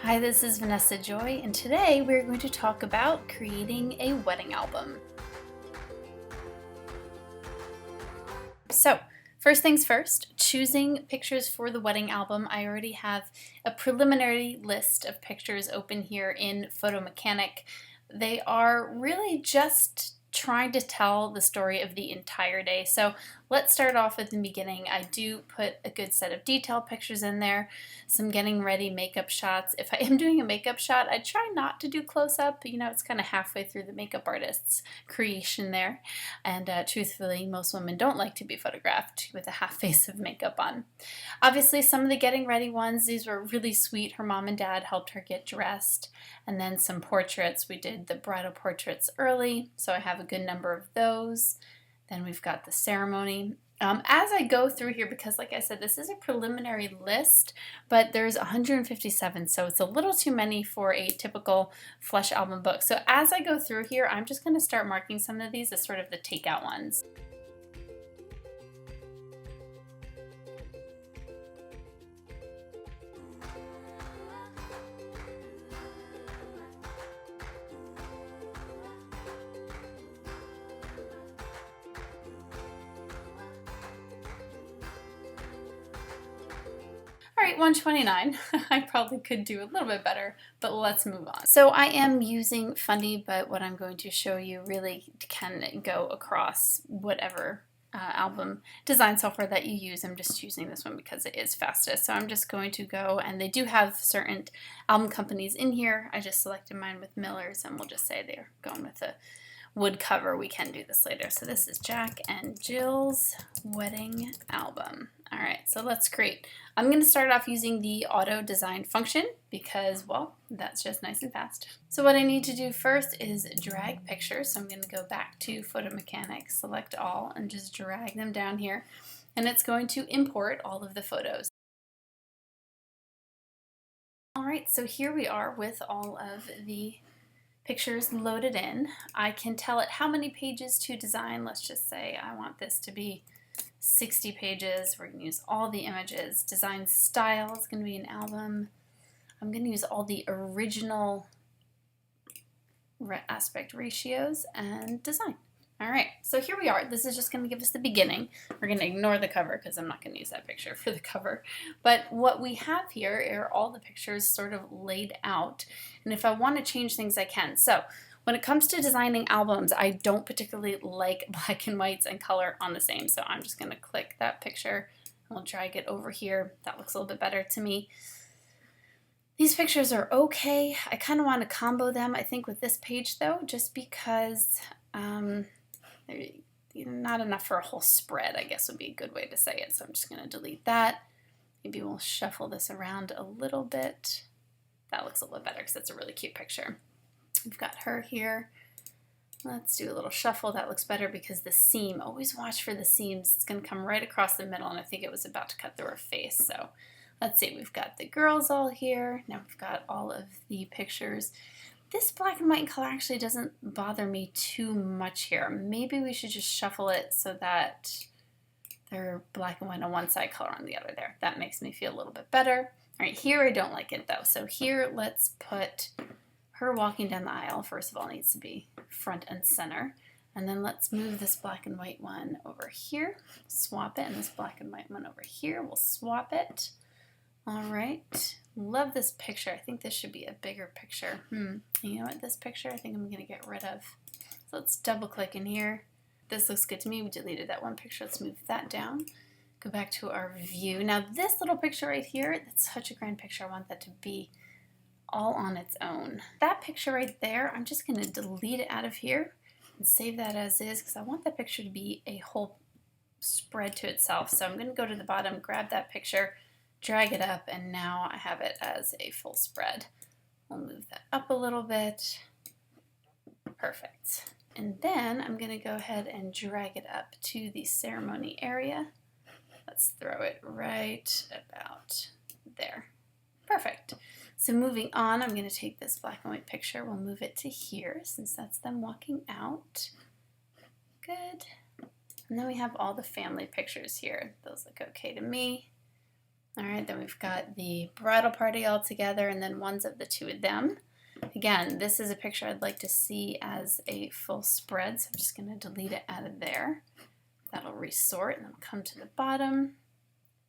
Hi, this is Vanessa Joy, and today we're going to talk about creating a wedding album. So, first things first, choosing pictures for the wedding album. I already have a preliminary list of pictures open here in Photo Mechanic. They are really just trying to tell the story of the entire day. So let's start off at the beginning. I do put a good set of detail pictures in there, some getting ready makeup shots. If I am doing a makeup shot, I try not to do close up. You know, it's kind of halfway through the makeup artist's creation there. And truthfully, most women don't like to be photographed with a half face of makeup on. Obviously, some of the getting ready ones, these were really sweet. Her mom and dad helped her get dressed. And then some portraits. We did the bridal portraits early, so I have a good number of those. Then we've got the ceremony. As I go through here, because like I said, this is a preliminary list, but there's 157, so it's a little too many for a typical Flush album book. So as I go through here, I'm just going to start marking some of these as sort of the takeout ones. All right, 129. I probably could do a little bit better, but let's move on. So I am using Fundy, but what I'm going to show you really can go across whatever album design software that you use. I'm just using this one because it is fastest. So I'm just going to go, and they do have certain album companies in here. I just selected mine with Miller's, and we'll just say they're going with a wood cover. We can do this later. So this is Jack and Jill's wedding album. All right, so let's create. I'm going to start off using the auto design function because, well, that's just nice and fast. So what I need to do first is drag pictures. So I'm going to go back to Photo Mechanic, select all, and just drag them down here. And it's going to import all of the photos. All right, so here we are with all of the pictures loaded in. I can tell it how many pages to design. Let's just say I want this to be 60 pages. We're going to use all the images. Design style is going to be an album. I'm going to use all the original aspect ratios and design. All right, so here we are. This is just going to give us the beginning. We're going to ignore the cover because I'm not going to use that picture for the cover. But what we have here are all the pictures sort of laid out. And if I want to change things, I can. So when it comes to designing albums, I don't particularly like black and whites and color on the same. So I'm just going to click that picture. We'll drag it over here. That looks a little bit better to me. These pictures are okay. I kind of want to combo them, I think, with this page, though, just because not enough for a whole spread, I guess would be a good way to say it. So I'm just going to delete that. Maybe we'll shuffle this around a little bit. That looks a little better because it's a really cute picture. We've got her here. Let's do a little shuffle. That looks better because the seam, always watch for the seams. It's going to come right across the middle, and I think it was about to cut through her face. So let's see, we've got the girls all here. Now we've got all of the pictures. This black and white color actually doesn't bother me too much here. Maybe we should just shuffle it so that they're black and white on one side, color on the other there. That makes me feel a little bit better. All right, here I don't like it though. So here let's put her walking down the aisle. First of all, needs to be front and center. And then let's move this black and white one over here, swap it, and this black and white one over here, we'll swap it. All right, love this picture. I think this should be a bigger picture. You know what, this picture I think I'm gonna get rid of. So let's double click in here. This looks good to me. We deleted that one picture. Let's move that down. Go back to our view. Now this little picture right here, that's such a grand picture. I want that to be all on its own. That picture right there, I'm just gonna delete it out of here and save that as is because I want that picture to be a whole spread to itself. So I'm gonna go to the bottom, grab that picture, drag it up, and now I have it as a full spread. We'll move that up a little bit. Perfect. And then I'm going to go ahead and drag it up to the ceremony area. Let's throw it right about there. Perfect. So moving on, I'm going to take this black and white picture. We'll move it to here since that's them walking out. Good. And then we have all the family pictures here. Those look okay to me. All right, then we've got the bridal party all together and then ones of the two of them. Again, this is a picture I'd like to see as a full spread, so I'm just going to delete it out of there. That'll resort, and then I'll come to the bottom,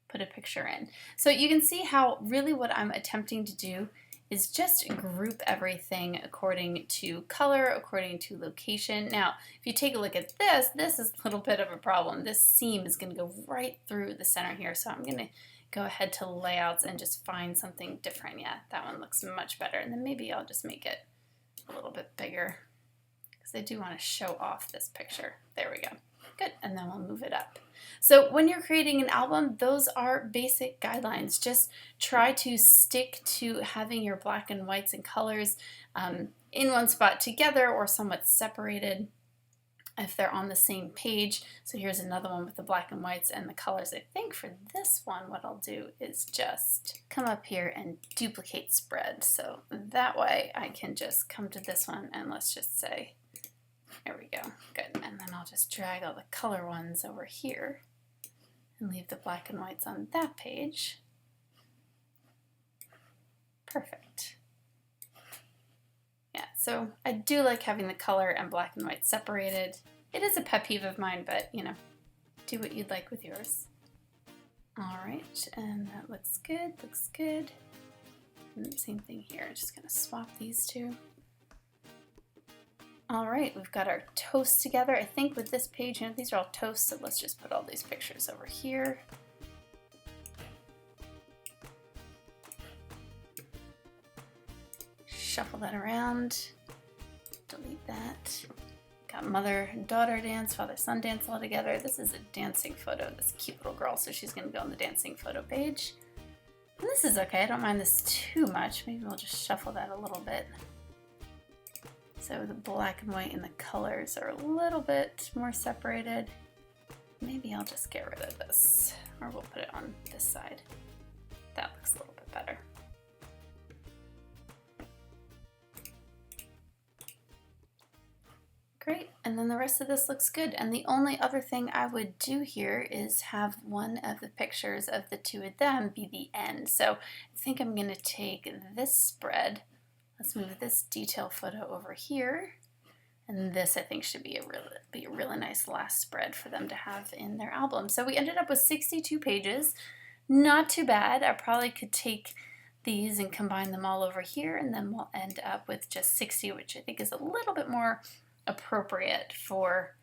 put a picture in. So you can see how really what I'm attempting to do is just group everything according to color, according to location. Now, if you take a look at this, this is a little bit of a problem. This seam is going to go right through the center here, so I'm going to go ahead to layouts and just find something different. Yeah, that one looks much better. And then maybe I'll just make it a little bit bigger because I do want to show off this picture. There we go. Good, and then we'll move it up. So when you're creating an album, those are basic guidelines. Just try to stick to having your black and whites and colors in one spot together or somewhat separated if they're on the same page. So here's another one with the black and whites and the colors. I think for this one, what I'll do is just come up here and duplicate spread. So that way I can just come to this one and let's just say, there we go, good. And then I'll just drag all the color ones over here and leave the black and whites on that page. Perfect. Yeah, so I do like having the color and black and white separated. It is a pet peeve of mine, but you know, do what you'd like with yours. All right, and that looks good, looks good. And same thing here, just gonna swap these two. All right, we've got our toast together. I think with this page, you know, these are all toasts, so let's just put all these pictures over here. Shuffle that around, delete that. Got mother and daughter dance, father son dance all together. This is a dancing photo, this cute little girl, so she's gonna go on the dancing photo page. And this is okay, I don't mind this too much. Maybe we'll just shuffle that a little bit. So the black and white and the colors are a little bit more separated. Maybe I'll just get rid of this, or we'll put it on this side. That looks a little bit better. Great, and then the rest of this looks good. And the only other thing I would do here is have one of the pictures of the two of them be the end. So I think I'm gonna take this spread. Let's move this detail photo over here. And this I think should be a really nice last spread for them to have in their album. So we ended up with 62 pages. Not too bad. I probably could take these and combine them all over here, and then we'll end up with just 60, which I think is a little bit more appropriate for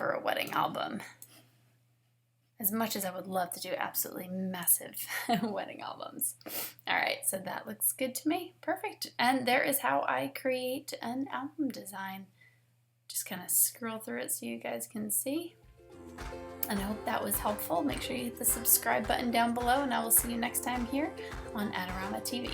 a wedding album. As much as I would love to do absolutely massive wedding albums. All right, so that looks good to me. Perfect. And there is how I create an album design. Just kind of scroll through it so you guys can see. And I hope that was helpful. Make sure you hit the subscribe button down below, and I will see you next time here on Adorama TV.